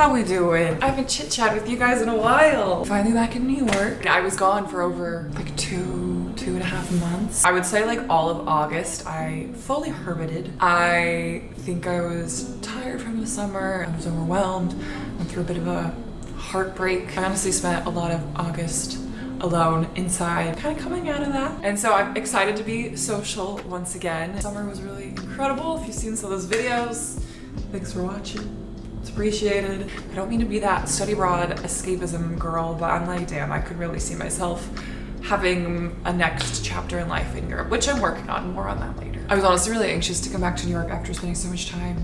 How we doing? I haven't chit-chatted with you guys in a while. Finally back in New York. I was gone for over like two and a half months. I would say like all of August, I fully hermited. I think I was tired from the summer. I was overwhelmed. Went through a bit of a heartbreak. I honestly spent a lot of August alone inside, kind of coming out of that. And so I'm excited to be social once again. Summer was really incredible. If you've seen some of those videos, thanks for watching. It's appreciated. I don't mean to be that study abroad escapism girl, but I'm like, damn, I could really see myself having a next chapter in life in Europe, which I'm working on. More on that later. I was honestly really anxious to come back to New York after spending so much time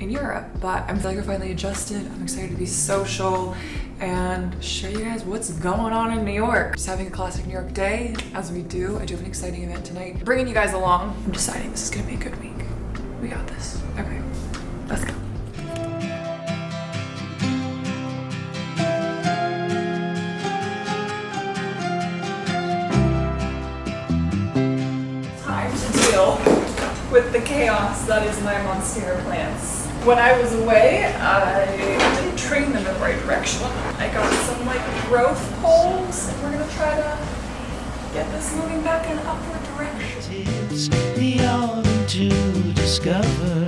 in Europe, but I'm feeling like I finally adjusted. I'm excited to be social and show you guys what's going on in New York. Just having a classic New York day, as we do. I do have an exciting event tonight. Bringing you guys along. I'm deciding this is gonna be a good week. We got this. Okay, let's go. Time to deal with the chaos that is my monstera plants. When I was away, I didn't train them in the right direction. I got some like growth poles, and we're gonna try to get this moving back in an upward direction. It's the autumn to discover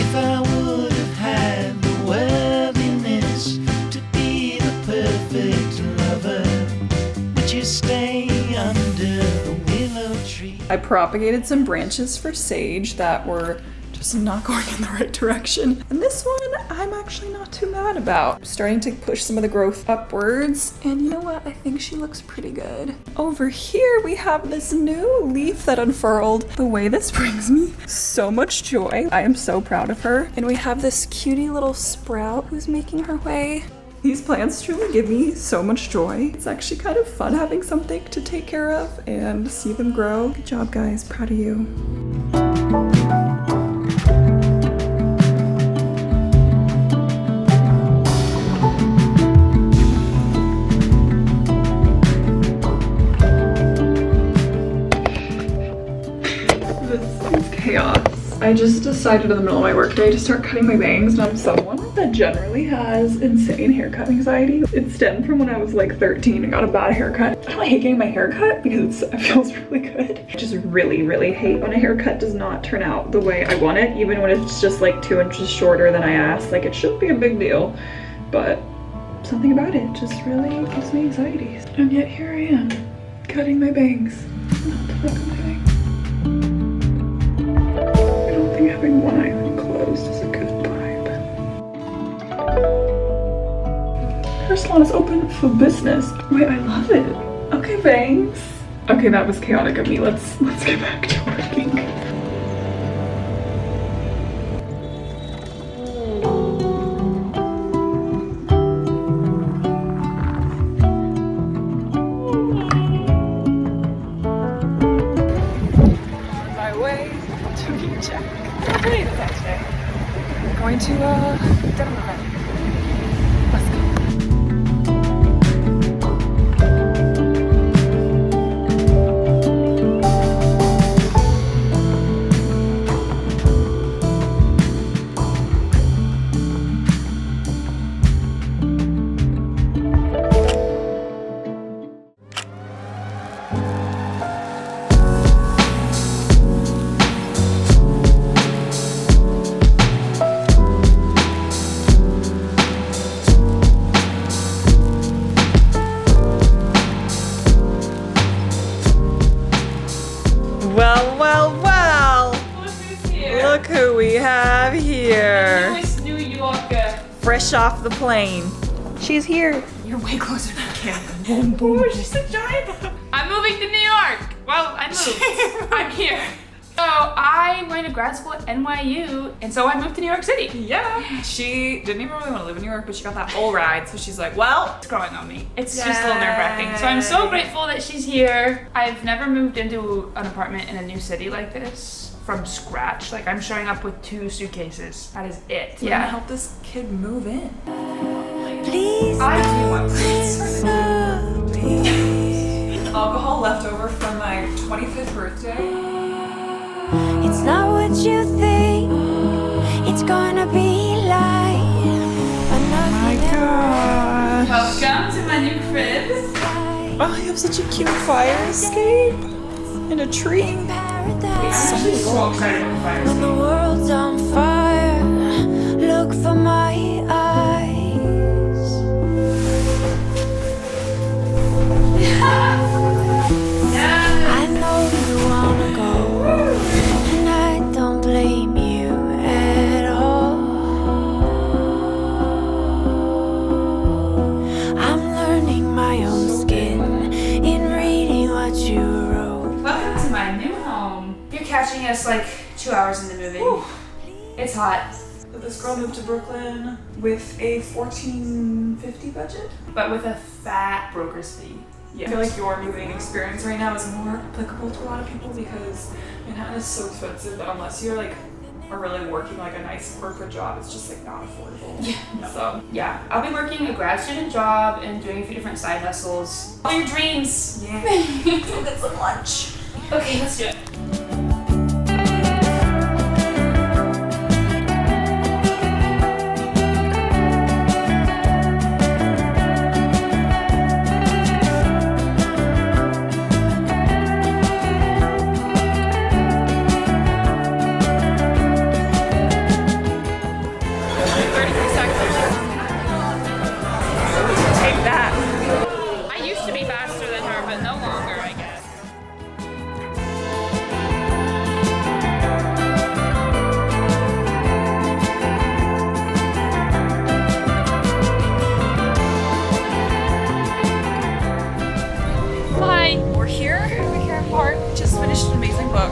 if I would have had the worthiness to be the perfect lover. Would you stay under the willow tree? I propagated some branches for sage that were just not going in the right direction. And this one, I'm actually not too mad about. I'm starting to push some of the growth upwards. And you know what? I think she looks pretty good. Over here, we have this new leaf that unfurled. The way this brings me so much joy. I am so proud of her. And we have this cutie little sprout who's making her way. These plants truly give me so much joy. It's actually kind of fun having something to take care of and see them grow. Good job, guys. Proud of you. Chaos. I just decided in the middle of my workday to start cutting my bangs, and I'm someone that generally has insane haircut anxiety. It stemmed from when I was like 13 and got a bad haircut. I don't hate getting my hair cut because it feels really good. I just really hate when a haircut does not turn out the way I want it, even when it's just like 2 inches shorter than I asked. Like, it shouldn't be a big deal, but something about it just really gives me anxiety. And yet here I am, cutting my bangs. What the fuck am I doing? I think having one eye closed is a good vibe. Hair salon is open for business. Wait, I love it. Okay, bangs. Okay, that was chaotic of me. Let's get back to working. On my way to meet Jack. Pretty the next day. I'm going to denim event. Let's go. Well. Look who's here. Look who we have here. Newest New Yorker. Fresh off the plane. She's here. You're way closer than the camera. Oh, she's a giant. I'm moving to New York. Well, I moved. I'm here. So I'm going to grad school at NYU, and so I moved to New York City. Yeah. She didn't even really want to live in New York, but she got that whole ride, so she's like, well. It's growing on me. It's just a little nerve-wracking. So I'm so grateful that she's here. I've never moved into an apartment in a new city like this from scratch. Like, I'm showing up with 2 suitcases. That is it. We're gonna help this kid move in. Please, I do want this. Alcohol left over from my 25th birthday. It's not what you think it's gonna be like. Oh, you have such a cute fire escape and a tree. Paradise. So excited about the fire. When the world's on fire, look for my eyes. I know you wanna go, and I don't blame you at all. I'm learning my own skin in reading what you wrote. Welcome to my new home. You're catching us like 2 hours into moving. Whew. It's hot. This girl moved to Brooklyn with a $14.50 budget. But with a fat broker's fee. Yeah. I feel like your moving experience right now is more applicable to a lot of people because Manhattan is so expensive that unless you're like are really working like a nice corporate job, it's just like not affordable. Yeah. So Yeah, I'll be working a grad student job and doing a few different side hustles. All your dreams. yeah. Go get some lunch. Okay, let's do it. Take that. I used to be faster than her, but no longer, I guess. Hi. We're here at Care Park. Just finished an amazing book.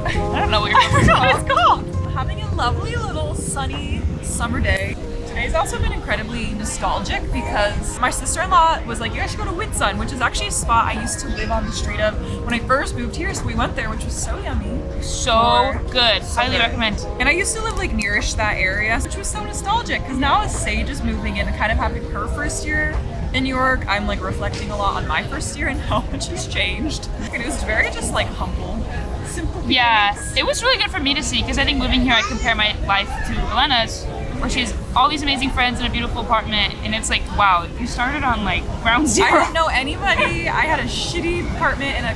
I don't know what you're I forgot what it's called. Having a lovely little sunny summer day. Today's also been incredibly nostalgic because my sister-in-law was like, you guys should go to Whitsun, which is actually a spot I used to live on the street of when I first moved here. So we went there, which was so yummy. So good. Highly good. recommend. And I used to live like nearish that area, which was so nostalgic because now as Sage is moving in and kind of having her first year in New York, I'm like reflecting a lot on my first year and how much has changed. And it was very just like humble, simple. Yeah, it was really good for me to see because I think moving here I compare my life to Elena's, where she has all these amazing friends in a beautiful apartment, and it's like, wow, you started on like ground zero. I didn't know anybody. I had a shitty apartment in a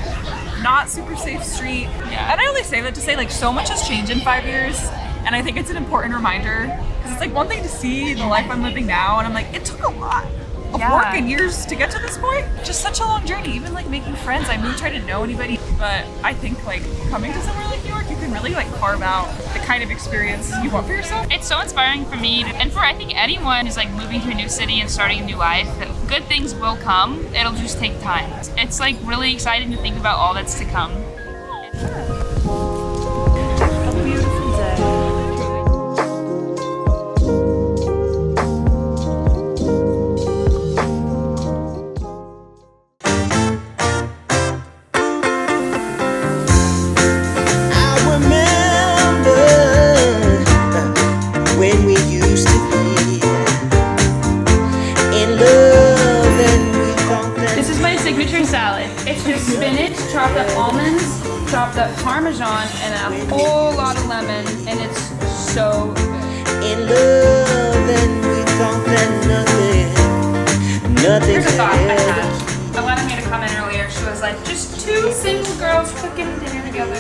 not super safe street. Yeah. And I only say that to say like so much has changed in 5 years. And I think it's an important reminder because it's like one thing to see the life I'm living now, and I'm like, it took a lot of Yeah. work and years to get to this point. Just such a long journey, even like making friends. I moved trying to know anybody, but I think like coming to somewhere like New York, you can really like carve out the kind of experience you want for yourself. It's so inspiring for me and for I think anyone who's like moving to a new city and starting a new life, that good things will come. It'll just take time. It's like really exciting to think about all that's to come. A beautiful day. When we used to be in love and we thought that This is my signature salad. It's just spinach, chopped up almonds, chopped up parmesan, and a whole lot of lemon, and it's so good. in love and we thought that nothing Here's a thought I ever had. Alana made a comment earlier. She was like, just two single girls cooking dinner together.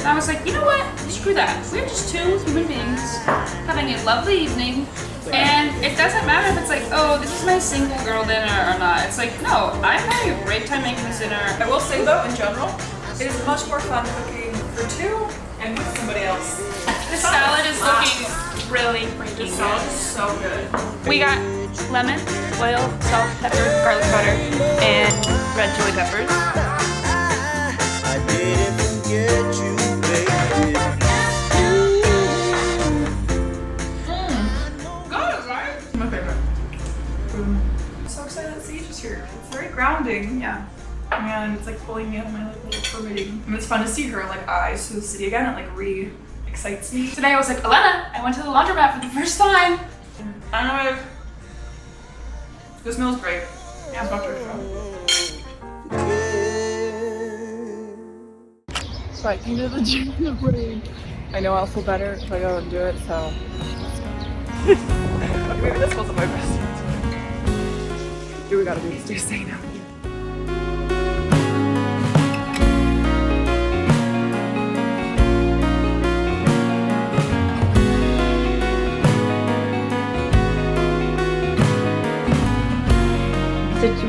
And I was like, you know what? Screw that. We're just two human beings having a lovely evening. And it doesn't matter if it's like, oh, this is my single girl dinner or not. It's like, no, I'm having a great time making this dinner. I will say though, in general, it is much more fun cooking for two and with somebody else. The salad is looking really freaking The salad is good. so good. We got lemon, oil, salt, pepper, garlic powder, and red chili peppers. I didn't forget you, baby. Good, right? My favorite. I'm so excited that Sage is here. It's very grounding. Yeah. And it's like pulling me out of my like little permitting. And it's fun to see her like eyes to the city again. It like excites me. Today I was like, Elena, I went to the laundromat for the first time. I don't know. This meal's great. Yeah, Dr. So I came to the gym in the rain. I know I'll feel better if I go and do it, so. Maybe this wasn't my best. Do we gotta do this? Do you say no?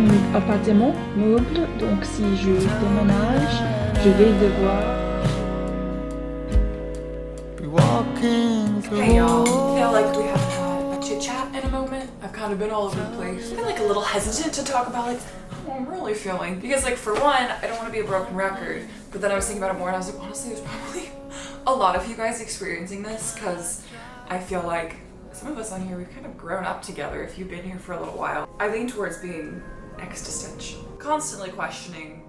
un appartement meuble, donc si je déménage, je vais devoir. Hey y'all, I feel like we haven't had a chit chat in a moment. I've kind of been all over the place. I've been like a little hesitant to talk about like how I'm really feeling. Because like for one, I don't want to be a broken record. But then I was thinking about it more and I was like, honestly, there's probably a lot of you guys experiencing this because I feel like some of us on here, we've kind of grown up together if you've been here for a little while. I lean towards being existential. Constantly questioning,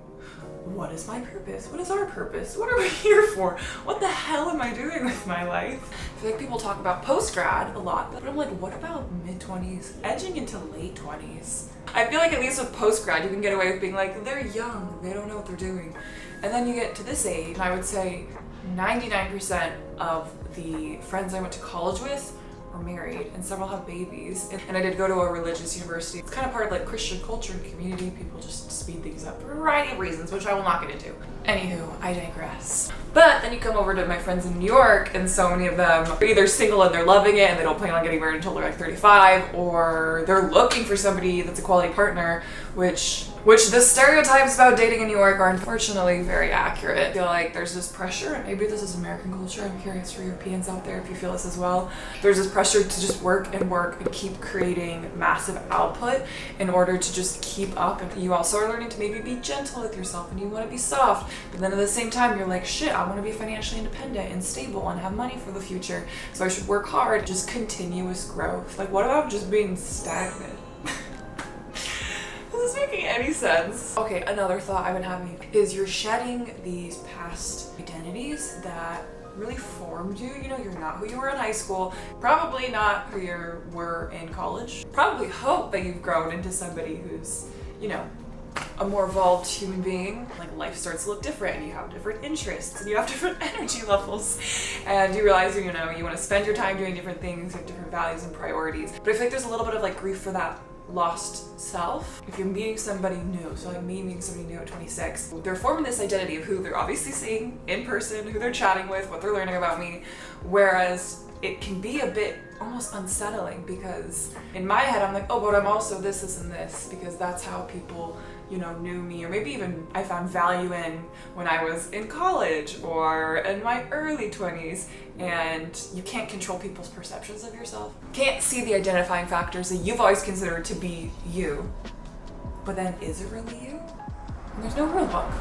what is my purpose? What is our purpose? What are we here for? What the hell am I doing with my life? I feel like people talk about post-grad a lot, but I'm like, what about mid-20s, edging into late 20s? I feel like at least with post-grad, you can get away with being like, they're young, they don't know what they're doing. And then you get to this age, and I would say 99% of the friends I went to college with are married and several have babies. And I did go to a religious university. It's kind of part of like Christian culture and community. People just speed things up for a variety of reasons, which I will not get into. Anywho, I digress. But then you come over to my friends in New York and so many of them are either single and they're loving it and they don't plan on getting married until they're like 35, or they're looking for somebody that's a quality partner, which the stereotypes about dating in New York are unfortunately very accurate. I feel like there's this pressure, and maybe this is American culture, I'm curious for Europeans out there if you feel this as well. There's this pressure to just work and keep creating massive output in order to just keep up. And you also are learning to maybe be gentle with yourself and you want to be soft, but then at the same time you're like, shit, I want to be financially independent and stable and have money for the future, so I should work hard. Just continuous growth. Like, what about just being stagnant? Is this making any sense? Okay, another thought I've been having is you're shedding these past identities that really formed you. You know, you're not who you were in high school, probably not who you were in college. Probably hope that you've grown into somebody who's, you know, a more evolved human being. Like, life starts to look different and you have different interests and you have different energy levels, and you realize, you know, you want to spend your time doing different things, you have different values and priorities. But I feel like there's a little bit of like grief for that lost self. If you're meeting somebody new, so like me meeting somebody new at 26, they're forming this identity of who they're obviously seeing in person, who they're chatting with, what they're learning about me, whereas it can be a bit almost unsettling because in my head I'm like, oh, but I'm also this, and this, because that's how people, you know, knew me, or maybe even I found value in when I was in college or in my early 20s, and you can't control people's perceptions of yourself. Can't see the identifying factors that you've always considered to be you, but then is it really you? And there's no real book.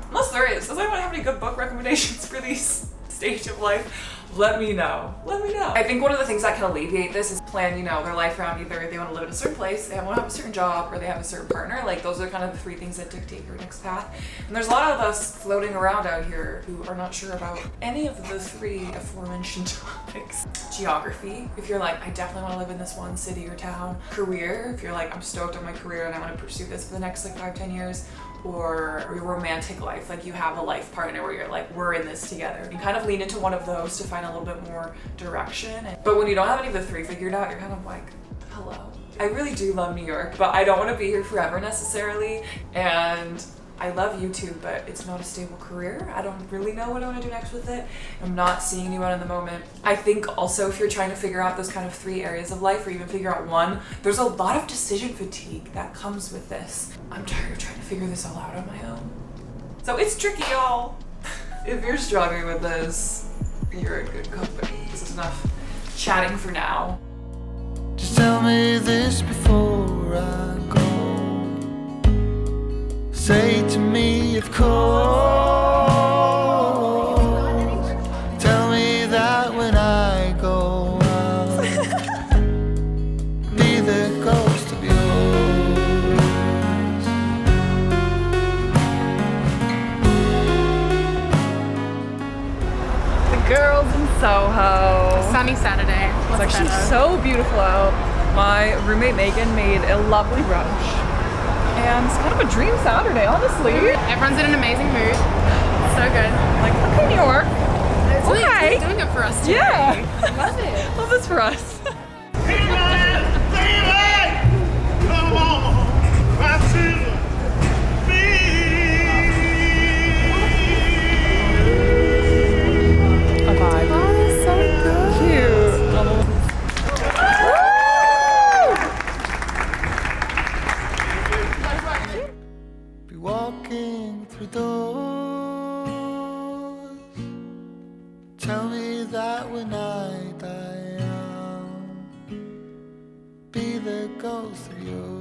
Unless there is. Does anyone have any good book recommendations for these stage of life? Let me know. Let me know. I think one of the things that can alleviate this is plan, you know, their life around either they want to live in a certain place, they want to have a certain job, or they have a certain partner. Like, those are kind of the three things that dictate your next path. And there's a lot of us floating around out here who are not sure about any of the three aforementioned topics. Geography, if you're like, I definitely want to live in this one city or town. Career, if you're like, I'm stoked on my career and I want to pursue this for the next like 5-10 years. Or your romantic life, like you have a life partner where you're like, we're in this together. You kind of lean into one of those to find a little bit more direction. But when you don't have any of the three figured out, you're kind of like, hello. I really do love New York, but I don't want to be here forever necessarily. And I love YouTube, but it's not a stable career. I don't really know what I want to do next with it. I'm not seeing anyone in the moment. I think also if you're trying to figure out those kind of three areas of life, or even figure out one, there's a lot of decision fatigue that comes with this. I'm tired of trying to figure this all out on my own. So it's tricky, y'all. If you're struggling with this, you're in good company. This is enough chatting for now. Just tell me this before I go. Say to me, of course. Tell me that when I go out, be the ghost of yours. The girls in Soho. Sunny Saturday. It's actually so beautiful out. My roommate Megan made a lovely brunch. And it's kind of a dream Saturday, honestly. Everyone's in an amazing mood. So good. Like, okay, New York. It's really Okay. doing it for us today. Yeah. I love it. Love this for us. Come on, my silver, A vibe. Oh, that's so good. Cute. that when I die, I'll be the ghost of you.